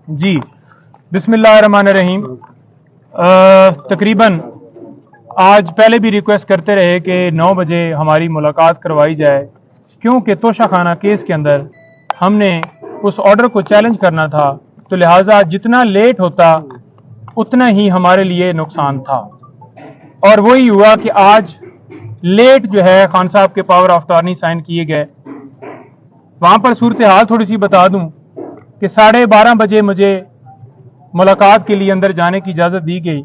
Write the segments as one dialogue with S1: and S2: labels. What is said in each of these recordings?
S1: जी, बिस्मिल्लाहिर्रहमानिर्रहीम। तकरीबन आज पहले भी रिक्वेस्ट करते रहे कि 9 बजे हमारी मुलाकात करवाई जाए, क्योंकि तोशाखाना केस के अंदर हमने उस ऑर्डर को चैलेंज करना था, तो लिहाजा जितना लेट होता उतना ही हमारे लिए नुकसान था। और वही हुआ कि आज लेट जो है खान साहब के पावर ऑफ अटॉर्नी साइन किए गए। वहाँ पर सूरत हाल थोड़ी सी बता दूं कि 12:30 बजे मुझे मुलाकात के लिए अंदर जाने की इजाज़त दी गई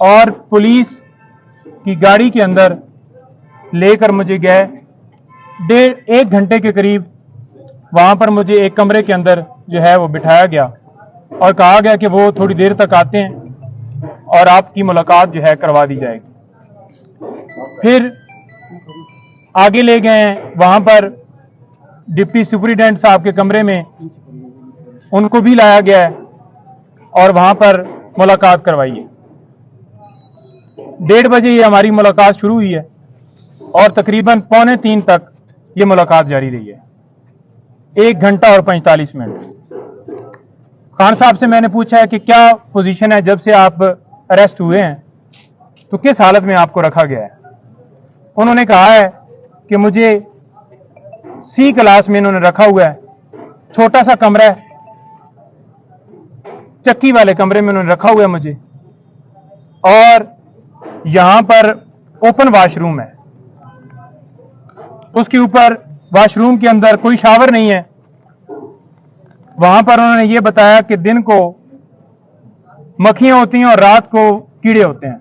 S1: और पुलिस की गाड़ी के अंदर लेकर मुझे गए। 1.5 घंटे के करीब वहाँ पर मुझे एक कमरे के अंदर जो है वो बिठाया गया और कहा गया कि वो थोड़ी देर तक आते हैं और आपकी मुलाकात जो है करवा दी जाएगी। फिर आगे ले गए, वहाँ पर डिप्टी सुपरिटेंडेंट साहब के कमरे में उनको भी लाया गया है और वहां पर मुलाकात करवाई है। 1:30 बजे ये हमारी मुलाकात शुरू हुई है और तकरीबन 2:45 तक ये मुलाकात जारी रही है, 1 घंटा और 45 मिनट। खान साहब से मैंने पूछा है कि क्या पोजीशन है जब से आप अरेस्ट हुए हैं, तो किस हालत में आपको रखा गया है। उन्होंने कहा है कि मुझे सी क्लास में इन्होंने रखा हुआ है, छोटा सा कमरा है, चक्की वाले कमरे में उन्होंने रखा हुआ है मुझे, और यहां पर ओपन वॉशरूम है, उसके ऊपर वॉशरूम के अंदर कोई शावर नहीं है। वहां पर उन्होंने ये बताया कि दिन को मक्खियां होती हैं और रात को कीड़े होते हैं।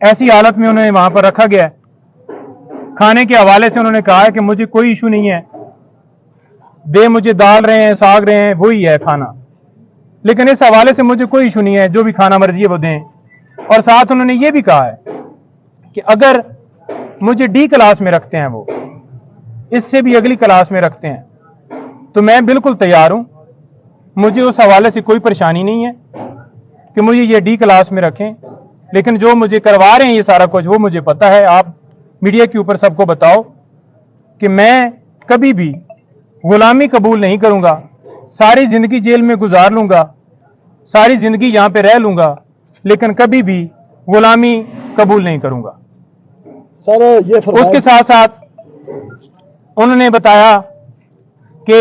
S1: ऐसी हालत में उन्हें वहां पर रखा गया है। खाने के हवाले से उन्होंने कहा है कि मुझे कोई इशू नहीं है, दे मुझे दाल रहे हैं, साग रहे हैं, वही है खाना, लेकिन इस हवाले से मुझे कोई इशू नहीं है, जो भी खाना मर्जी है वो दें। और साथ उन्होंने ये भी कहा है कि अगर मुझे डी क्लास में रखते हैं, वो इससे भी अगली क्लास में रखते हैं, तो मैं बिल्कुल तैयार हूं, मुझे उस हवाले से कोई परेशानी नहीं है कि मुझे ये डी क्लास में रखें। लेकिन जो मुझे करवा रहे हैं ये सारा कुछ, वो मुझे पता है। आप मीडिया के ऊपर सबको बताओ कि मैं कभी भी गुलामी कबूल नहीं करूंगा, सारी जिंदगी जेल में गुजार लूंगा, सारी जिंदगी यहां पे रह लूंगा, लेकिन कभी भी गुलामी कबूल नहीं करूंगा।
S2: सर ये
S1: उसके साथ साथ उन्होंने बताया कि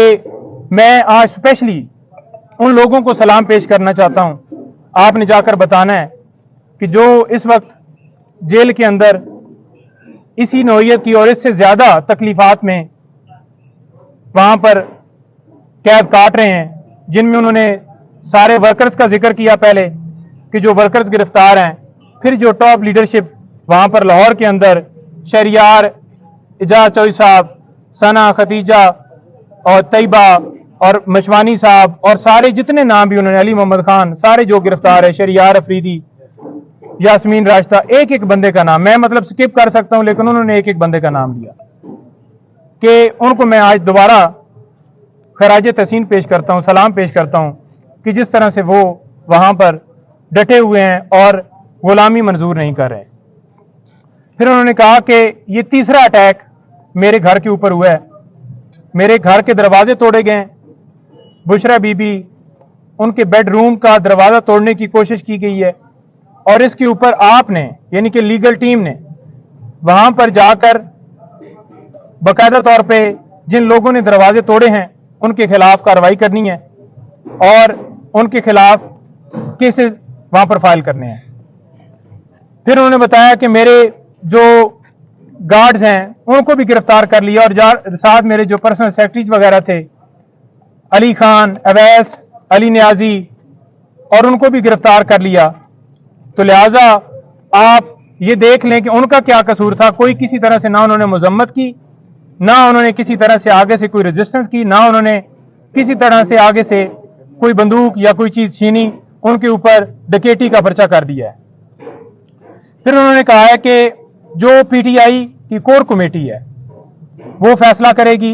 S1: मैं आज स्पेशली उन लोगों को सलाम पेश करना चाहता हूं, आपने जाकर बताना है कि जो इस वक्त जेल के अंदर इसी नौइयत की और इससे ज्यादा तकलीफात में वहां पर कैद काट रहे हैं, जिनमें उन्होंने सारे वर्कर्स का जिक्र किया पहले कि जो वर्कर्स गिरफ्तार हैं, फिर जो टॉप लीडरशिप वहां पर लाहौर के अंदर शहरियार, इजाज चौधरी साहब, सना, खतीजा और तैयबा और मशवानी साहब और सारे जितने नाम भी उन्होंने, अली मोहम्मद खान, सारे जो गिरफ्तार है, शहरियार अफरीदी, यास्मीन राशता, एक एक बंदे का नाम मैं मतलब स्किप कर सकता हूं, लेकिन उन्होंने एक एक बंदे का नाम लिया कि उनको मैं आज दोबारा खराज तहसीन पेश करता हूं, सलाम पेश करता हूं कि जिस तरह से वो वहां पर डटे हुए हैं और गुलामी मंजूर नहीं कर रहे। फिर उन्होंने कहा कि ये तीसरा अटैक मेरे घर के ऊपर हुआ है, मेरे घर के दरवाजे तोड़े गए, बुशरा बीबी, उनके बेडरूम का दरवाजा तोड़ने की कोशिश की गई है, और इसके ऊपर आपने यानी कि लीगल टीम ने वहां पर जाकर बाकायदा तौर पे जिन लोगों ने दरवाजे तोड़े हैं उनके खिलाफ कार्रवाई करनी है और उनके खिलाफ केसेस वहां पर फाइल करने हैं। फिर उन्होंने बताया कि मेरे जो गार्ड्स हैं उनको भी गिरफ्तार कर लिया और साथ मेरे जो पर्सनल सेक्रेटरीज वगैरह थे, अली खान, अवैस, अली नियाजी, और उनको भी गिरफ्तार कर लिया। तो लिहाजा आप ये देख लें कि उनका क्या कसूर था। कोई किसी तरह से ना उन्होंने मजम्मत की, ना उन्होंने किसी तरह से आगे से कोई रेजिस्टेंस की, ना उन्होंने किसी तरह से आगे से कोई बंदूक या कोई चीज छीनी, उनके ऊपर डकैती का पर्चा कर दिया है। फिर उन्होंने कहा है कि जो पीटीआई की कोर कमेटी है वो फैसला करेगी,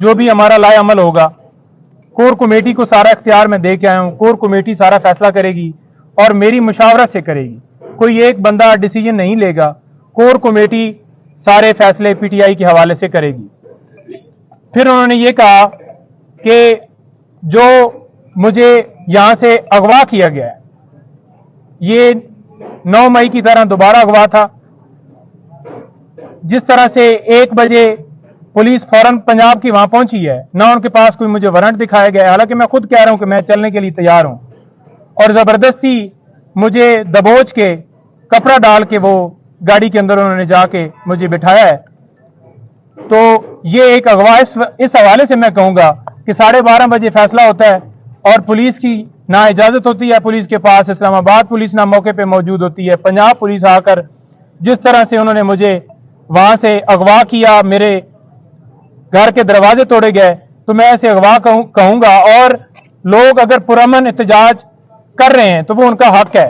S1: जो भी हमारा लाए अमल होगा, कोर कमेटी को सारा इख्तियार मैं दे के आया हूं, कोर कमेटी सारा फैसला करेगी और मेरी मुशावरत से करेगी, कोई एक बंदा डिसीजन नहीं लेगा, कोर कमेटी सारे फैसले पीटीआई के हवाले से करेगी। फिर उन्होंने ये कहा कि जो मुझे यहां से अगवा किया गया है। ये 9 मई की तरह दोबारा अगवा था। जिस तरह से 1 बजे पुलिस फौरन पंजाब की वहां पहुंची है, ना उनके पास कोई मुझे वारंट दिखाया गया है, हालांकि मैं खुद कह रहा हूं कि मैं चलने के लिए तैयार हूं, और जबरदस्ती मुझे दबोच के कपड़ा डाल के वो गाड़ी के अंदर उन्होंने जाके मुझे बिठाया है। तो ये एक अगवा इस हवाले से मैं कहूंगा कि 12:30 बजे फैसला होता है और पुलिस की ना इजाजत होती है पुलिस के पास, इस्लामाबाद पुलिस ना मौके पे मौजूद होती है, पंजाब पुलिस आकर जिस तरह से उन्होंने मुझे वहां से अगवा किया, मेरे घर के दरवाजे तोड़े गए, तो मैं ऐसे अगवा कहूंगा। और लोग अगर पुरअमन एहतजाज कर रहे हैं तो वो उनका हक है,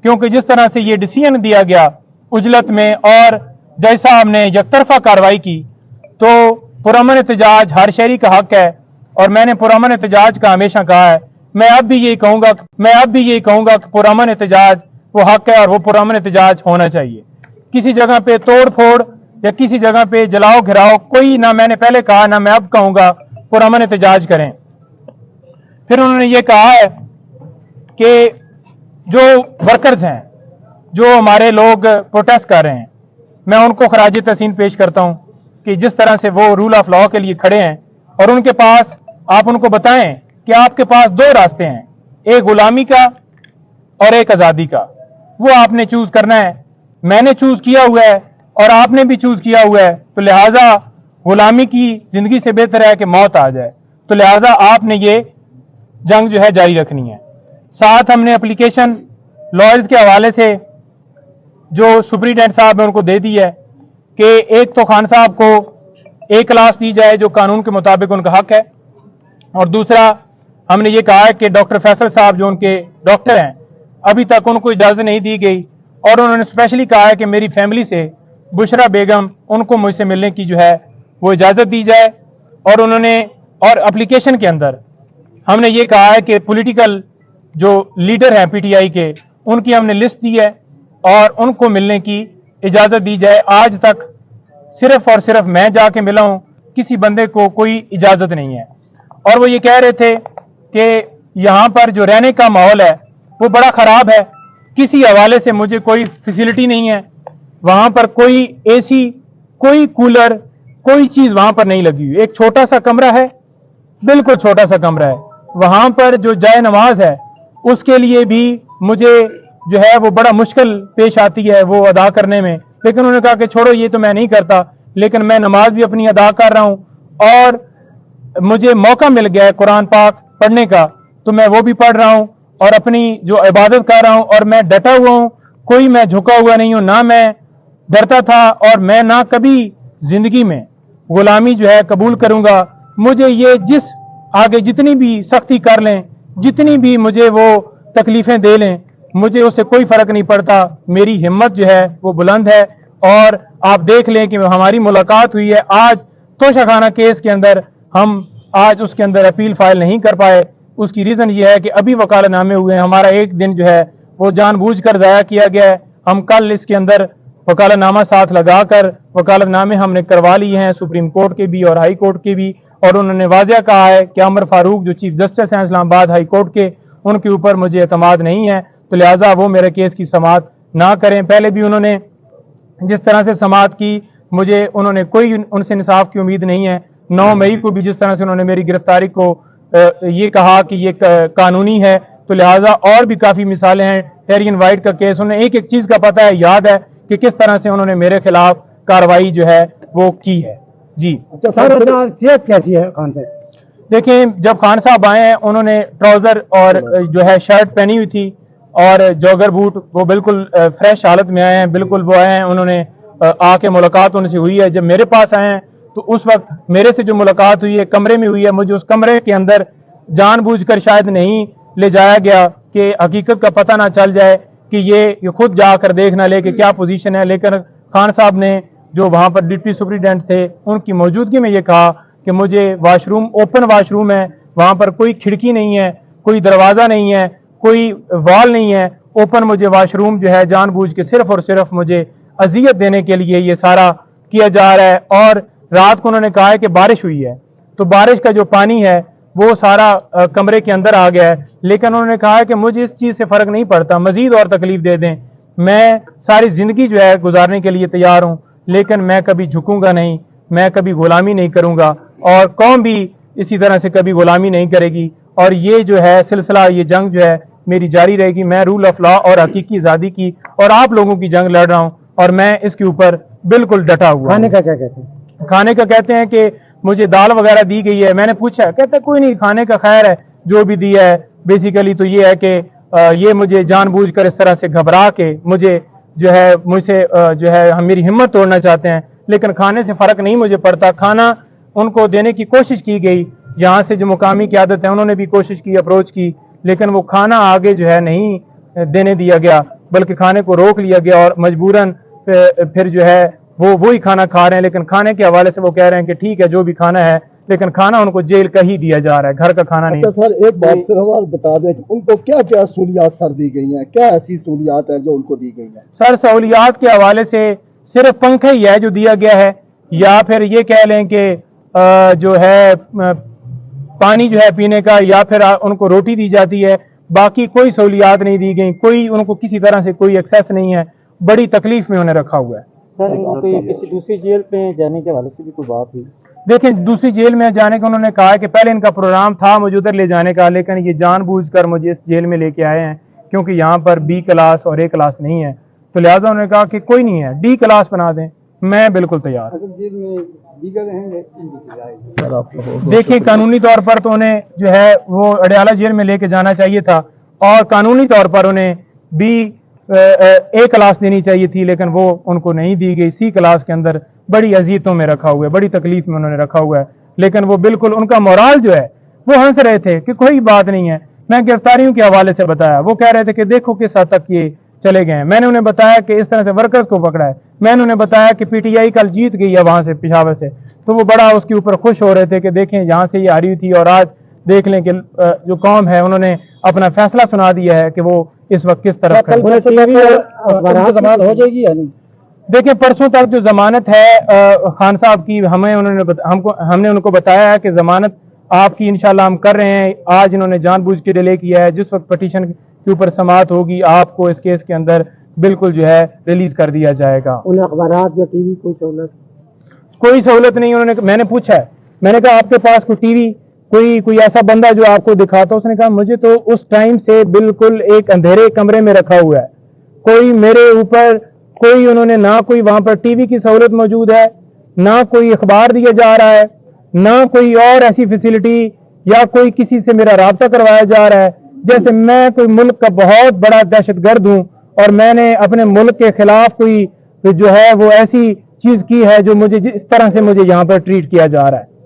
S1: क्योंकि जिस तरह से ये डिसीजन दिया गया उजलत में और जज साहब ने यकतरफा कार्रवाई की, तो पुरअमन एहतजाज हर शहरी का हक है। और मैंने पुरअमन एहतजाज का हमेशा कहा है, मैं अब भी यही कहूंगा कि पुरअमन एहतजाज वो हक है और वो पुरअमन एहतजाज होना चाहिए। किसी जगह पे तोड़ फोड़ या किसी जगह पे जलाओ घिराओ कोई ना, मैंने पहले कहा ना मैं अब कहूंगा, पुरअमन एहतजाज करें। फिर उन्होंने ये कहा है कि जो वर्कर्स हैं, जो हमारे लोग प्रोटेस्ट कर रहे हैं, मैं उनको खराज तहसीन पेश करता हूं कि जिस तरह से वो रूल ऑफ लॉ के लिए खड़े हैं, और उनके पास आप उनको बताएं कि आपके पास 2 रास्ते हैं, एक गुलामी का और एक आजादी का। वो आपने चूज करना है। मैंने चूज किया हुआ है और आपने भी चूज किया हुआ है, तो लिहाजा गुलामी की जिंदगी से बेहतर है कि मौत आ जाए, तो लिहाजा आपने ये जंग जो है जारी रखनी है। साथ हमने एप्लीकेशन लॉयर्स के हवाले से जो सुप्रीटेंडेंट साहब ने उनको दे दी है कि एक तो खान साहब को एक क्लास दी जाए जो कानून के मुताबिक उनका हक है, और दूसरा हमने ये कहा है कि डॉक्टर फैसल साहब जो उनके डॉक्टर हैं, अभी तक उनको इजाजत नहीं दी गई, और उन्होंने स्पेशली कहा है कि मेरी फैमिली से बुशरा बेगम उनको मुझसे मिलने की जो है वो इजाजत दी जाए। और उन्होंने और एप्लीकेशन के अंदर हमने ये कहा है कि पॉलिटिकल जो लीडर हैं पीटीआई के, उनकी हमने लिस्ट दी है और उनको मिलने की इजाजत दी जाए। आज तक सिर्फ और सिर्फ मैं जाके मिला हूं, किसी बंदे को कोई इजाजत नहीं है। और वो ये कह रहे थे कि यहां पर जो रहने का माहौल है वो बड़ा खराब है, किसी हवाले से मुझे कोई फैसिलिटी नहीं है, वहां पर कोई एसी, कोई कूलर, कोई चीज वहां पर नहीं लगी हुई, एक छोटा सा कमरा है, बिल्कुल छोटा सा कमरा है। वहां पर जो जाए नमाज है उसके लिए भी मुझे जो है वो बड़ा मुश्किल पेश आती है वो अदा करने में, लेकिन उन्होंने कहा कि छोड़ो ये तो मैं नहीं करता, लेकिन मैं नमाज भी अपनी अदा कर रहा हूं और मुझे मौका मिल गया है कुरान पाक पढ़ने का, तो मैं वो भी पढ़ रहा हूं और अपनी जो इबादत कर रहा हूं, और मैं डटा हुआ हूं, कोई मैं झुका हुआ नहीं हूं, ना मैं डरता था और मैं ना कभी जिंदगी में गुलामी जो है कबूल करूंगा। मुझे ये जिस आगे जितनी भी सख्ती कर लें, जितनी भी मुझे वो तकलीफें दे लें, मुझे उससे कोई फर्क नहीं पड़ता। मेरी हिम्मत जो है वो बुलंद है, और आप देख लें कि हमारी मुलाकात हुई है आज तोशाखाना केस के अंदर, हम आज उसके अंदर अपील फाइल नहीं कर पाए। उसकी रीजन ये है कि अभी वकालतनामे हुए हैं, हमारा एक दिन जो है वो जानबूझकर ज़ाया किया गया है। हम कल इसके अंदर वकालतनामा साथ लगाकर वकालतनामे हमने करवा लिए हैं सुप्रीम कोर्ट के भी और हाई कोर्ट के भी, और उन्होंने वाज़ह कहा है कि अमर फारूक जो चीफ जस्टिस हैं इस्लामाबाद हाई कोर्ट के, उनके ऊपर मुझे एतमाद नहीं है, तो लिहाजा वो मेरे केस की समाअत ना करें। पहले भी उन्होंने जिस तरह से समाअत की, मुझे उन्होंने कोई उनसे इंसाफ की उम्मीद नहीं है। 9 मई को भी जिस तरह से उन्होंने मेरी गिरफ्तारी को ये कहा कि ये कानूनी है, तो लिहाजा और भी काफ़ी मिसालें हैं। टेरियन वाइट का केस, उन्हें एक एक चीज़ का पता है, याद है कि किस तरह से उन्होंने मेरे खिलाफ कार्रवाई जो है वो की है। जी
S2: अच्छा सर, सेहत कैसी है खान साहब?
S1: देखें, जब खान साहब आए हैं उन्होंने ट्राउजर और जो है शर्ट पहनी हुई थी और जॉगर बूट, वो बिल्कुल फ्रेश हालत में आए हैं, बिल्कुल वो आए हैं, उन्होंने आके मुलाकात उनसे हुई है। जब मेरे पास आए हैं तो उस वक्त मेरे से जो मुलाकात हुई है कमरे में हुई है, मुझे उस कमरे के अंदर जानबूझकर शायद नहीं ले जाया गया कि हकीकत का पता ना चल जाए कि ये खुद जाकर देख ना ले कि क्या पोजीशन है। लेकिन खान साहब ने जो वहां पर डिप्टी सुपरिटेंडेंट थे उनकी मौजूदगी में ये कहा कि मुझे वाशरूम, ओपन वाशरूम है, वहां पर कोई खिड़की नहीं है, कोई दरवाजा नहीं है, कोई वॉल नहीं है, ओपन मुझे वाशरूम जो है जानबूझ के सिर्फ और सिर्फ मुझे अजियत देने के लिए ये सारा किया जा रहा है। और रात को उन्होंने कहा है कि बारिश हुई है, तो बारिश का जो पानी है وہ سارا کمرے کے اندر آ گیا ہے، لیکن انہوں نے کہا ہے کہ مجھے اس چیز سے فرق نہیں پڑتا، مزید اور تکلیف دے دیں، میں ساری زندگی جو ہے گزارنے کے لیے تیار ہوں، لیکن میں کبھی جھکوں گا نہیں، میں کبھی غلامی نہیں کروں گا، اور قوم بھی اسی طرح سے کبھی غلامی نہیں کرے گی، اور یہ جو ہے سلسلہ، یہ جنگ جو ہے میری جاری رہے گی۔ میں رول آف لا اور حقیقی آزادی کی اور آپ لوگوں کی جنگ لڑ رہا ہوں، اور میں اس کے اوپر بالکل ڈٹا ہوا ہوں۔
S2: کھانے کا کیا کہتے ہیں؟
S1: کھانے کا کہتے ہیں کہ مجھے دال وغیرہ دی گئی ہے، میں نے پوچھا، کہتے ہیں کوئی نہیں، کھانے کا خیر ہے، جو بھی دیا ہے بیسیکلی تو یہ ہے کہ یہ مجھے جان بوجھ کر اس طرح سے گھبرا کے مجھے جو ہے مجھ سے جو ہے ہم میری ہمت توڑنا چاہتے ہیں، لیکن کھانے سے فرق نہیں مجھے پڑتا۔ کھانا ان کو دینے کی کوشش کی گئی، یہاں سے جو مقامی قیادت ہے انہوں نے بھی کوشش کی، اپروچ کی، لیکن وہ کھانا آگے جو ہے نہیں دینے دیا گیا، بلکہ کھانے کو روک لیا گیا، اور مجبوراً پھر جو ہے وہ وہی کھانا کھا رہے ہیں، لیکن کھانے کے حوالے سے وہ کہہ رہے ہیں کہ ٹھیک ہے جو بھی کھانا ہے، لیکن کھانا ان کو جیل کا ہی دیا جا رہا ہے، گھر کا کھانا نہیں۔
S3: اچھا سر، ایک بات صرف آپ بتا دیں کہ ان کو کیا کیا سہولیات سر دی گئی ہیں، کیا ایسی سہولیات ہیں جو ان کو دی گئی ہیں؟
S1: سر سہولیات کے حوالے سے صرف پنکھا ہی ہے جو دیا گیا ہے، یا پھر یہ کہہ لیں کہ جو ہے پانی جو ہے پینے کا، یا پھر ان کو روٹی دی جاتی ہے، باقی کوئی سہولیات نہیں دی گئی، کوئی ان کو کسی طرح سے کوئی ایکسیس نہیں ہے، بڑی تکلیف میں انہیں رکھا ہوا ہے۔
S2: سر ان کو کسی دوسری جیل پہ جانے کے حوالے سے بھی کوئی بات ہوئی؟
S1: دیکھیں دوسری جیل میں جانے کا انہوں نے کہا کہ پہلے ان کا پروگرام تھا مجھے ادھر لے جانے کا، لیکن یہ جان بوجھ کر مجھے اس جیل میں لے کے آئے ہیں، کیونکہ یہاں پر بی کلاس اور اے کلاس نہیں ہے، تو لہٰذا انہوں نے کہا کہ کوئی نہیں ہے، ڈی کلاس بنا دیں، میں بالکل تیار۔
S2: جیل میں دیگر رہیں گے
S3: سر آپ
S1: دیکھیں قانونی طور پر تو انہیں جو ہے وہ اڈیالہ جیل میں لے کے جانا چاہیے تھا، اور قانونی طور پر انہیں بی اے کلاس دینی چاہیے تھی، لیکن وہ ان کو نہیں دی گئی، سی کلاس کے اندر بڑی اذیتوں میں رکھا ہوا ہے، بڑی تکلیف میں انہوں نے رکھا ہوا ہے، لیکن وہ بالکل ان کا مورال جو ہے وہ ہنس رہے تھے کہ کوئی بات نہیں ہے۔ میں گرفتاریوں کے حوالے سے بتایا، وہ کہہ رہے تھے کہ دیکھو کس حد تک یہ چلے گئے ہیں، میں نے انہیں بتایا کہ اس طرح سے ورکرز کو پکڑا ہے، میں نے انہیں بتایا کہ پی ٹی آئی کل جیت گئی ہے وہاں سے پشاور سے، تو وہ بڑا اس کے اوپر خوش ہو رہے تھے کہ دیکھیں یہاں سے یہ ہاری ہوئی تھی، اور آج دیکھ لیں کہ جو قوم ہے انہوں نے اپنا فیصلہ سنا دیا ہے کہ وہ اس وقت کس طرف ہے۔
S2: ضمانت ہو جائے گی یا نہیں؟
S1: دیکھیں پرسوں تک جو ضمانت ہے خان صاحب کی، ہم نے ان کو بتایا ہے کہ ضمانت آپ کی انشاءاللہ ہم کر رہے ہیں، آج انہوں نے جان بوجھ کے ڈیلے کیا ہے، جس وقت پٹیشن کے اوپر سماعت ہوگی آپ کو اس کیس کے اندر بالکل جو ہے ریلیز کر دیا جائے گا۔
S2: ان اخبارات یا ٹی وی
S1: کوئی سہولت نہیں، انہوں نے میں نے پوچھا ہے، میں نے کہا آپ کے پاس کوئی ٹی وی کوئی ایسا بندہ جو آپ کو دکھاتا، اس نے کہا مجھے تو اس ٹائم سے بالکل ایک اندھیرے کمرے میں رکھا ہوا ہے، کوئی میرے اوپر کوئی انہوں نے نہ کوئی وہاں پر ٹی وی کی سہولت موجود ہے، نہ کوئی اخبار دیا جا رہا ہے، نہ کوئی اور ایسی فیسلٹی، یا کوئی کسی سے میرا رابطہ کروایا جا رہا ہے جیسے میں کوئی ملک کا بہت بڑا دہشت گرد ہوں اور میں نے اپنے ملک کے خلاف کوئی جو ہے وہ ایسی چیز کی ہے جو مجھے اس طرح سے مجھے یہاں پر ٹریٹ کیا جا رہا ہے۔